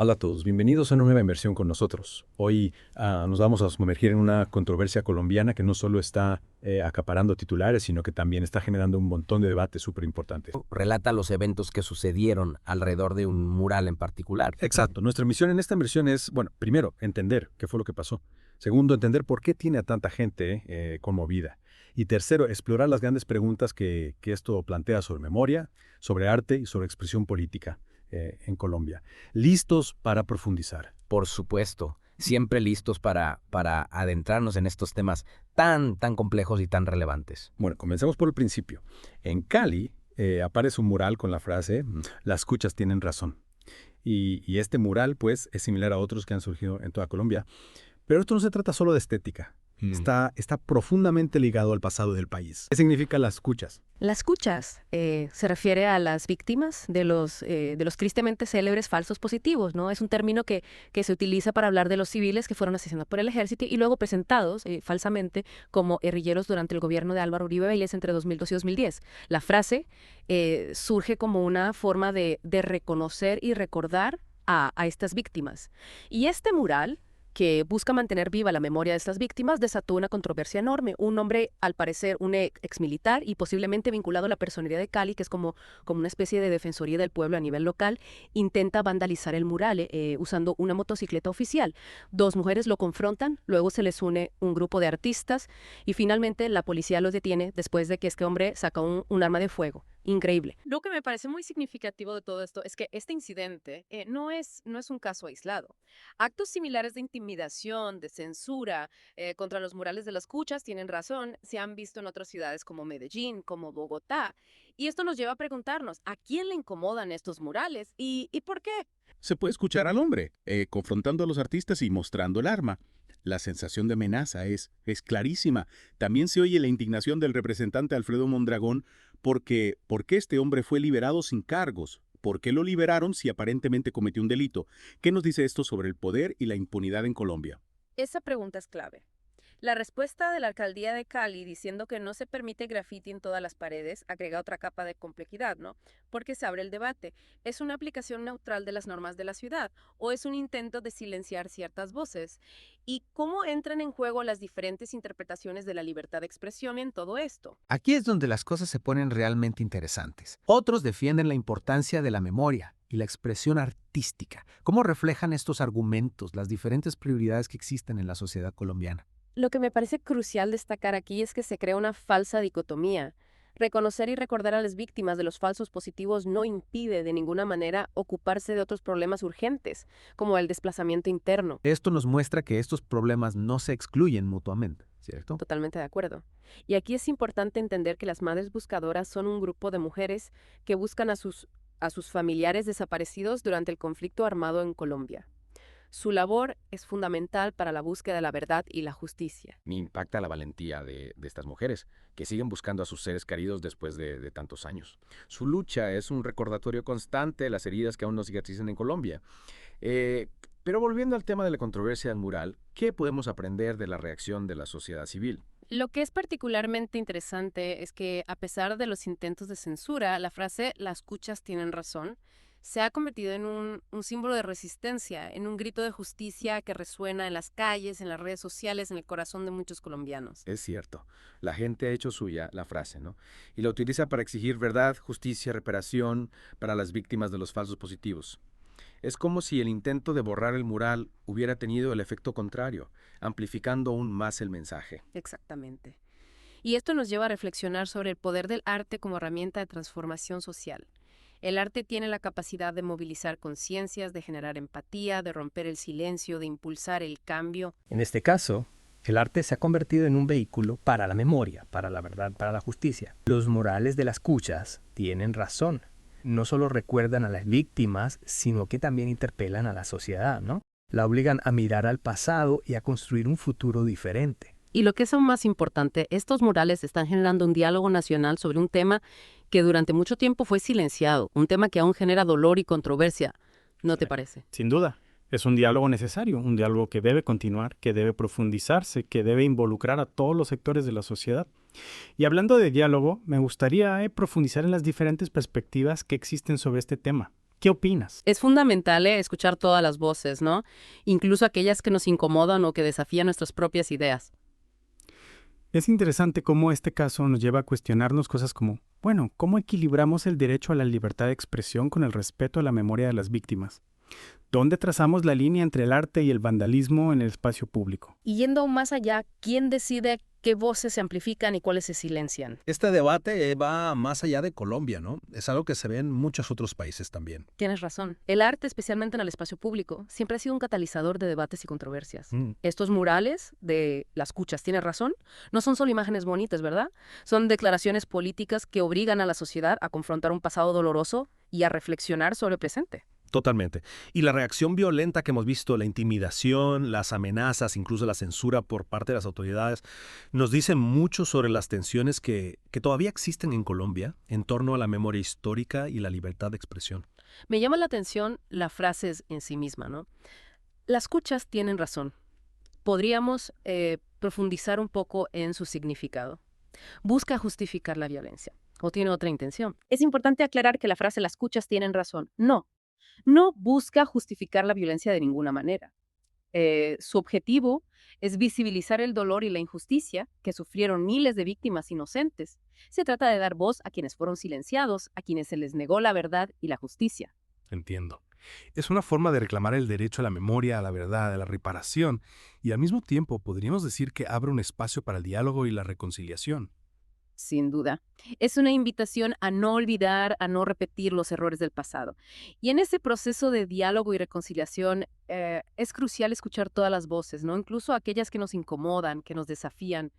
Hola a todos, bienvenidos a una nueva inversión con nosotros. Hoy nos vamos a sumergir en una controversia colombiana que no solo está acaparando titulares, sino que también está generando un montón de debates súper importantes. Relata los eventos que sucedieron alrededor de un mural en particular. Exacto, nuestra misión en esta inversión es, bueno, primero, entender qué fue lo que pasó. Segundo, entender por qué tiene a tanta gente conmovida. Y tercero, explorar las grandes preguntas que esto plantea sobre memoria, sobre arte y sobre expresión política en Colombia. ¿Listos para profundizar? Por supuesto, siempre listos para adentrarnos en estos temas tan complejos y tan relevantes. Bueno, comencemos por el principio. En Cali aparece un mural con la frase "Las cuchas tienen razón". Y este mural, pues, es similar a otros que han surgido en toda Colombia. Pero esto no se trata solo de estética. Está profundamente ligado al pasado del país. ¿Qué significa las cuchas? Las cuchas se refiere a las víctimas de los tristemente célebres falsos positivos, ¿no? Es un término que se utiliza para hablar de los civiles que fueron asesinados por el ejército y luego presentados falsamente como guerrilleros durante el gobierno de Álvaro Uribe Vélez entre 2002 y 2010. La frase surge como una forma de reconocer y recordar a estas víctimas. Y este mural, que busca mantener viva la memoria de estas víctimas, desató una controversia enorme. Un hombre, al parecer, un exmilitar y posiblemente vinculado a la personería de Cali, que es como una especie de defensoría del pueblo a nivel local, intenta vandalizar el mural usando una motocicleta oficial. Dos mujeres lo confrontan, luego se les une un grupo de artistas y finalmente la policía los detiene después de que este hombre saca un arma de fuego. Increíble. Lo que me parece muy significativo de todo esto es que este incidente no es un caso aislado. Actos similares de intimidación, de censura contra los murales de las cuchas, tienen razón, se han visto en otras ciudades como Medellín, como Bogotá. Y esto nos lleva a preguntarnos, ¿a quién le incomodan estos murales y por qué? Se puede escuchar al hombre, confrontando a los artistas y mostrando el arma. La sensación de amenaza es clarísima. También se oye la indignación del representante Alfredo Mondragón porque este hombre fue liberado sin cargos. ¿Por qué lo liberaron si aparentemente cometió un delito? ¿Qué nos dice esto sobre el poder y la impunidad en Colombia? Esa pregunta es clave. La respuesta de la alcaldía de Cali diciendo que no se permite graffiti en todas las paredes agrega otra capa de complejidad, ¿no? Porque se abre el debate. ¿Es una aplicación neutral de las normas de la ciudad o es un intento de silenciar ciertas voces? ¿Y cómo entran en juego las diferentes interpretaciones de la libertad de expresión en todo esto? Aquí es donde las cosas se ponen realmente interesantes. Otros defienden la importancia de la memoria y la expresión artística. ¿Cómo reflejan estos argumentos las diferentes prioridades que existen en la sociedad colombiana? Lo que me parece crucial destacar aquí es que se crea una falsa dicotomía. Reconocer y recordar a las víctimas de los falsos positivos no impide de ninguna manera ocuparse de otros problemas urgentes, como el desplazamiento interno. Esto nos muestra que estos problemas no se excluyen mutuamente, ¿cierto? Totalmente de acuerdo. Y aquí es importante entender que las madres buscadoras son un grupo de mujeres que buscan a sus familiares desaparecidos durante el conflicto armado en Colombia. Su labor es fundamental para la búsqueda de la verdad y la justicia. Me impacta la valentía de estas mujeres, que siguen buscando a sus seres queridos después de tantos años. Su lucha es un recordatorio constante de las heridas que aún no cicatrizan en Colombia. Pero volviendo al tema de la controversia del mural, ¿qué podemos aprender de la reacción de la sociedad civil? Lo que es particularmente interesante es que, a pesar de los intentos de censura, la frase "las cuchas tienen razón" se ha convertido en un símbolo de resistencia, en un grito de justicia que resuena en las calles, en las redes sociales, en el corazón de muchos colombianos. Es cierto, la gente ha hecho suya la frase, ¿no? Y la utiliza para exigir verdad, justicia, reparación para las víctimas de los falsos positivos. Es como si el intento de borrar el mural hubiera tenido el efecto contrario, amplificando aún más el mensaje. Exactamente. Y esto nos lleva a reflexionar sobre el poder del arte como herramienta de transformación social. El arte tiene la capacidad de movilizar conciencias, de generar empatía, de romper el silencio, de impulsar el cambio. En este caso, el arte se ha convertido en un vehículo para la memoria, para la verdad, para la justicia. Los murales de las cuchas tienen razón. No solo recuerdan a las víctimas, sino que también interpelan a la sociedad, ¿no? La obligan a mirar al pasado y a construir un futuro diferente. Y lo que es aún más importante, estos murales están generando un diálogo nacional sobre un tema que durante mucho tiempo fue silenciado, un tema que aún genera dolor y controversia. ¿No te parece? Sin duda, es un diálogo necesario, un diálogo que debe continuar, que debe profundizarse, que debe involucrar a todos los sectores de la sociedad. Y hablando de diálogo, me gustaría profundizar en las diferentes perspectivas que existen sobre este tema. ¿Qué opinas? Es fundamental escuchar todas las voces, ¿no? Incluso aquellas que nos incomodan o que desafían nuestras propias ideas. Es interesante cómo este caso nos lleva a cuestionarnos cosas como, bueno, ¿cómo equilibramos el derecho a la libertad de expresión con el respeto a la memoria de las víctimas? ¿Dónde trazamos la línea entre el arte y el vandalismo en el espacio público? Y yendo aún más allá, ¿quién decide qué voces se amplifican y cuáles se silencian? Este debate va más allá de Colombia, ¿no? Es algo que se ve en muchos otros países también. Tienes razón. El arte, especialmente en el espacio público, siempre ha sido un catalizador de debates y controversias. Estos murales de las cuchas, tienes razón, no son solo imágenes bonitas, ¿verdad? Son declaraciones políticas que obligan a la sociedad a confrontar un pasado doloroso y a reflexionar sobre el presente. Totalmente. Y la reacción violenta que hemos visto, la intimidación, las amenazas, incluso la censura por parte de las autoridades, nos dicen mucho sobre las tensiones que todavía existen en Colombia en torno a la memoria histórica y la libertad de expresión. Me llama la atención la frase en sí misma, ¿no? Las cuchas tienen razón. Podríamos profundizar un poco en su significado. Busca justificar la violencia o tiene otra intención. Es importante aclarar que la frase las cuchas tienen razón. No busca justificar la violencia de ninguna manera. Su objetivo es visibilizar el dolor y la injusticia que sufrieron miles de víctimas inocentes. Se trata de dar voz a quienes fueron silenciados, a quienes se les negó la verdad y la justicia. Entiendo. Es una forma de reclamar el derecho a la memoria, a la verdad, a la reparación, y al mismo tiempo podríamos decir que abre un espacio para el diálogo y la reconciliación. Sin duda. Es una invitación a no olvidar, a no repetir los errores del pasado. Y en ese proceso de diálogo y reconciliación es crucial escuchar todas las voces, ¿no? Incluso aquellas que nos incomodan, que nos desafían.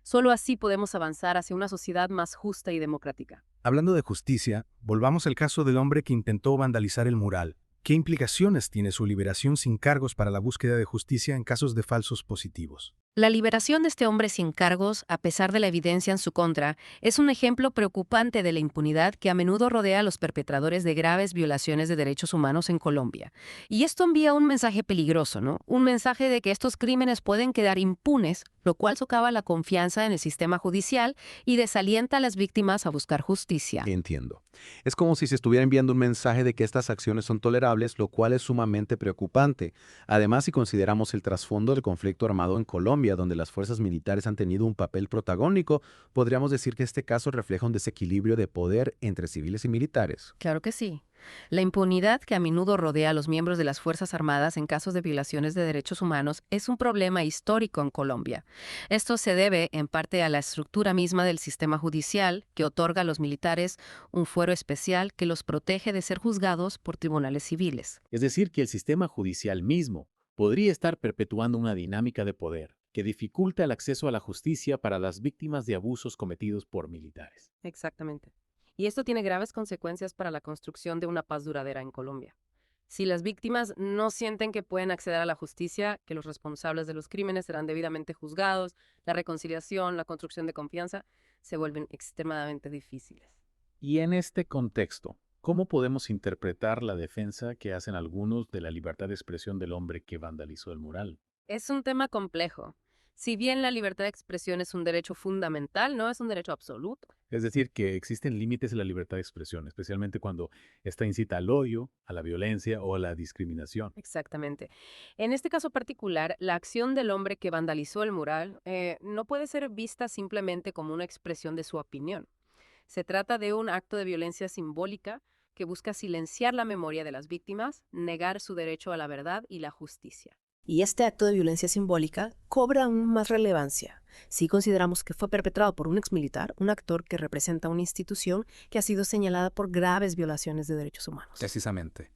Solo así podemos avanzar hacia una sociedad más justa y democrática. Hablando de justicia, volvamos al caso del hombre que intentó vandalizar el mural. ¿Qué implicaciones tiene su liberación sin cargos para la búsqueda de justicia en casos de falsos positivos? La liberación de este hombre sin cargos, a pesar de la evidencia en su contra, es un ejemplo preocupante de la impunidad que a menudo rodea a los perpetradores de graves violaciones de derechos humanos en Colombia. Y esto envía un mensaje peligroso, ¿no? Un mensaje de que estos crímenes pueden quedar impunes, lo cual socava la confianza en el sistema judicial y desalienta a las víctimas a buscar justicia. Entiendo. Es como si se estuviera enviando un mensaje de que estas acciones son tolerables, lo cual es sumamente preocupante. Además, si consideramos el trasfondo del conflicto armado en Colombia, donde las fuerzas militares han tenido un papel protagónico, podríamos decir que este caso refleja un desequilibrio de poder entre civiles y militares. Claro que sí. La impunidad que a menudo rodea a los miembros de las Fuerzas Armadas en casos de violaciones de derechos humanos es un problema histórico en Colombia. Esto se debe, en parte, a la estructura misma del sistema judicial, que otorga a los militares un fuero especial que los protege de ser juzgados por tribunales civiles. Es decir, que el sistema judicial mismo podría estar perpetuando una dinámica de poder que dificulta el acceso a la justicia para las víctimas de abusos cometidos por militares. Exactamente. Y esto tiene graves consecuencias para la construcción de una paz duradera en Colombia. Si las víctimas no sienten que pueden acceder a la justicia, que los responsables de los crímenes serán debidamente juzgados, la reconciliación, la construcción de confianza, se vuelven extremadamente difíciles. Y en este contexto, ¿cómo podemos interpretar la defensa que hacen algunos de la libertad de expresión del hombre que vandalizó el mural? Es un tema complejo. Si bien la libertad de expresión es un derecho fundamental, no es un derecho absoluto. Es decir, que existen límites en la libertad de expresión, especialmente cuando esta incita al odio, a la violencia o a la discriminación. Exactamente. En este caso particular, la acción del hombre que vandalizó el mural no puede ser vista simplemente como una expresión de su opinión. Se trata de un acto de violencia simbólica que busca silenciar la memoria de las víctimas, negar su derecho a la verdad y la justicia. Y este acto de violencia simbólica cobra aún más relevancia si consideramos que fue perpetrado por un exmilitar, un actor que representa una institución que ha sido señalada por graves violaciones de derechos humanos. Precisamente.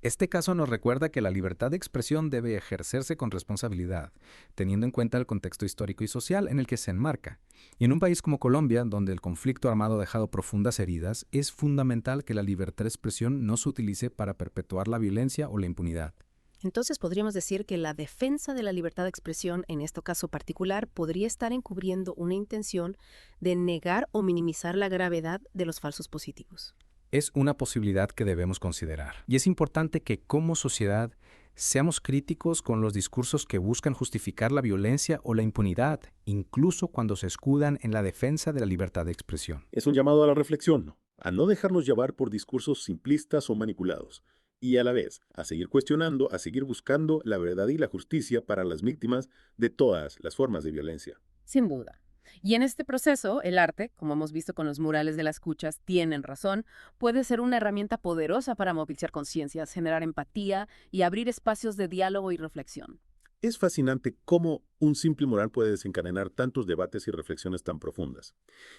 Este caso nos recuerda que la libertad de expresión debe ejercerse con responsabilidad, teniendo en cuenta el contexto histórico y social en el que se enmarca. Y en un país como Colombia, donde el conflicto armado ha dejado profundas heridas, es fundamental que la libertad de expresión no se utilice para perpetuar la violencia o la impunidad. Entonces podríamos decir que la defensa de la libertad de expresión, en este caso particular, podría estar encubriendo una intención de negar o minimizar la gravedad de los falsos positivos. Es una posibilidad que debemos considerar. Y es importante que como sociedad seamos críticos con los discursos que buscan justificar la violencia o la impunidad, incluso cuando se escudan en la defensa de la libertad de expresión. Es un llamado a la reflexión, ¿no? a no dejarnos llevar por discursos simplistas o manipulados, y a la vez a seguir cuestionando, a seguir buscando la verdad y la justicia para las víctimas de todas las formas de violencia. Sin duda. Y en este proceso, el arte, como hemos visto con los murales de las cuchas, tienen razón, puede ser una herramienta poderosa para movilizar conciencias, generar empatía y abrir espacios de diálogo y reflexión. Es fascinante cómo un simple mural puede desencadenar tantos debates y reflexiones tan profundas.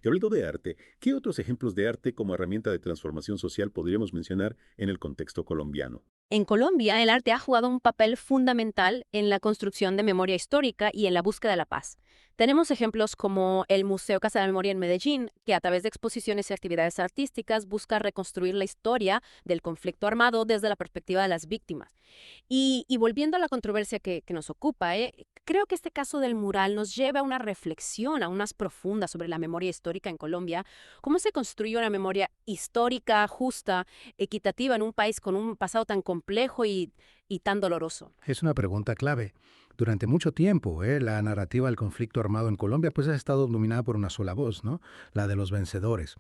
Y hablando de arte, ¿qué otros ejemplos de arte como herramienta de transformación social podríamos mencionar en el contexto colombiano? En Colombia, el arte ha jugado un papel fundamental en la construcción de memoria histórica y en la búsqueda de la paz. Tenemos ejemplos como el Museo Casa de la Memoria en Medellín, que a través de exposiciones y actividades artísticas busca reconstruir la historia del conflicto armado desde la perspectiva de las víctimas. Y volviendo a la controversia que nos ocupa, creo que este caso del mural nos lleva a una reflexión aún más profunda sobre la memoria histórica en Colombia, cómo se construye una memoria histórica, justa, equitativa en un país con un pasado tan complejo y tan doloroso. Es una pregunta clave. Durante mucho tiempo, la narrativa del conflicto armado en Colombia pues ha estado dominada por una sola voz, ¿no? La de los vencedores.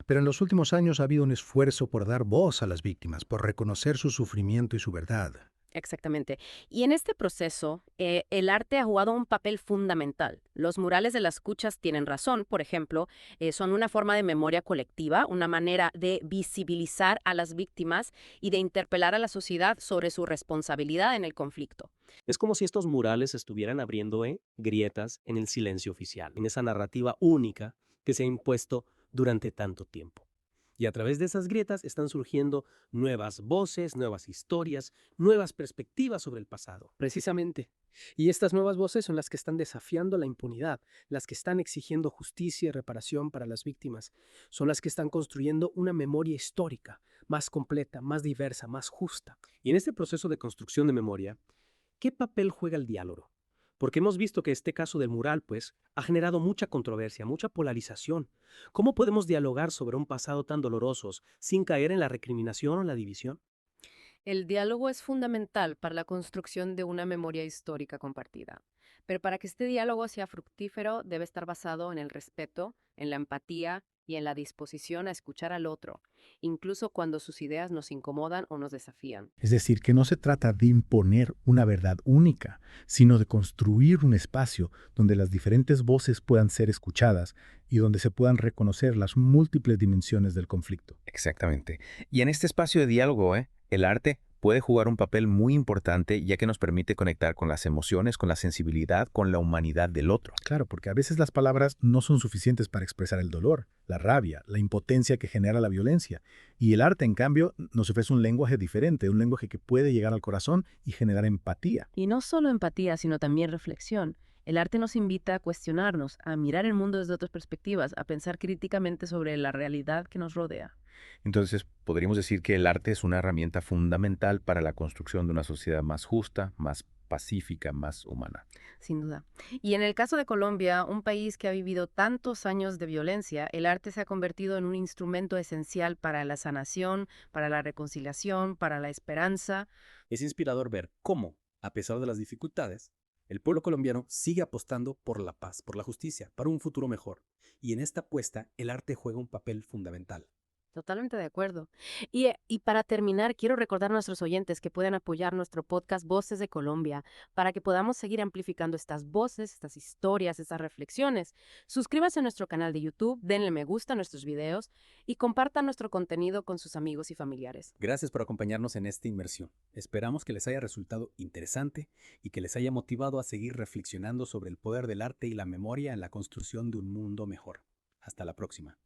Pero en los últimos años ha habido un esfuerzo por dar voz a las víctimas, por reconocer su sufrimiento y su verdad. Exactamente. Y en este proceso, el arte ha jugado un papel fundamental. Los murales de las cuchas tienen razón, por ejemplo, son una forma de memoria colectiva, una manera de visibilizar a las víctimas y de interpelar a la sociedad sobre su responsabilidad en el conflicto. Es como si estos murales estuvieran abriendo grietas en el silencio oficial, en esa narrativa única que se ha impuesto durante tanto tiempo. Y a través de esas grietas están surgiendo nuevas voces, nuevas historias, nuevas perspectivas sobre el pasado. Precisamente. Y estas nuevas voces son las que están desafiando la impunidad, las que están exigiendo justicia y reparación para las víctimas. Son las que están construyendo una memoria histórica, más completa, más diversa, más justa. Y en este proceso de construcción de memoria, ¿qué papel juega el diálogo? Porque hemos visto que este caso del mural, pues, ha generado mucha controversia, mucha polarización. ¿Cómo podemos dialogar sobre un pasado tan doloroso sin caer en la recriminación o la división? El diálogo es fundamental para la construcción de una memoria histórica compartida. Pero para que este diálogo sea fructífero, debe estar basado en el respeto, en la empatía y en la disposición a escuchar al otro, incluso cuando sus ideas nos incomodan o nos desafían. Es decir, que no se trata de imponer una verdad única, sino de construir un espacio donde las diferentes voces puedan ser escuchadas y donde se puedan reconocer las múltiples dimensiones del conflicto. Exactamente. Y en este espacio de diálogo, el arte puede jugar un papel muy importante ya que nos permite conectar con las emociones, con la sensibilidad, con la humanidad del otro. Claro, porque a veces las palabras no son suficientes para expresar el dolor, la rabia, la impotencia que genera la violencia. Y el arte, en cambio, nos ofrece un lenguaje diferente, un lenguaje que puede llegar al corazón y generar empatía. Y no solo empatía, sino también reflexión. El arte nos invita a cuestionarnos, a mirar el mundo desde otras perspectivas, a pensar críticamente sobre la realidad que nos rodea. Entonces, podríamos decir que el arte es una herramienta fundamental para la construcción de una sociedad más justa, más pacífica, más humana. Sin duda. Y en el caso de Colombia, un país que ha vivido tantos años de violencia, el arte se ha convertido en un instrumento esencial para la sanación, para la reconciliación, para la esperanza. Es inspirador ver cómo, a pesar de las dificultades, el pueblo colombiano sigue apostando por la paz, por la justicia, para un futuro mejor. Y en esta apuesta, el arte juega un papel fundamental. Totalmente de acuerdo. Y para terminar, quiero recordar a nuestros oyentes que pueden apoyar nuestro podcast Voces de Colombia para que podamos seguir amplificando estas voces, estas historias, estas reflexiones. Suscríbanse a nuestro canal de YouTube, denle me gusta a nuestros videos y compartan nuestro contenido con sus amigos y familiares. Gracias por acompañarnos en esta inmersión. Esperamos que les haya resultado interesante y que les haya motivado a seguir reflexionando sobre el poder del arte y la memoria en la construcción de un mundo mejor. Hasta la próxima.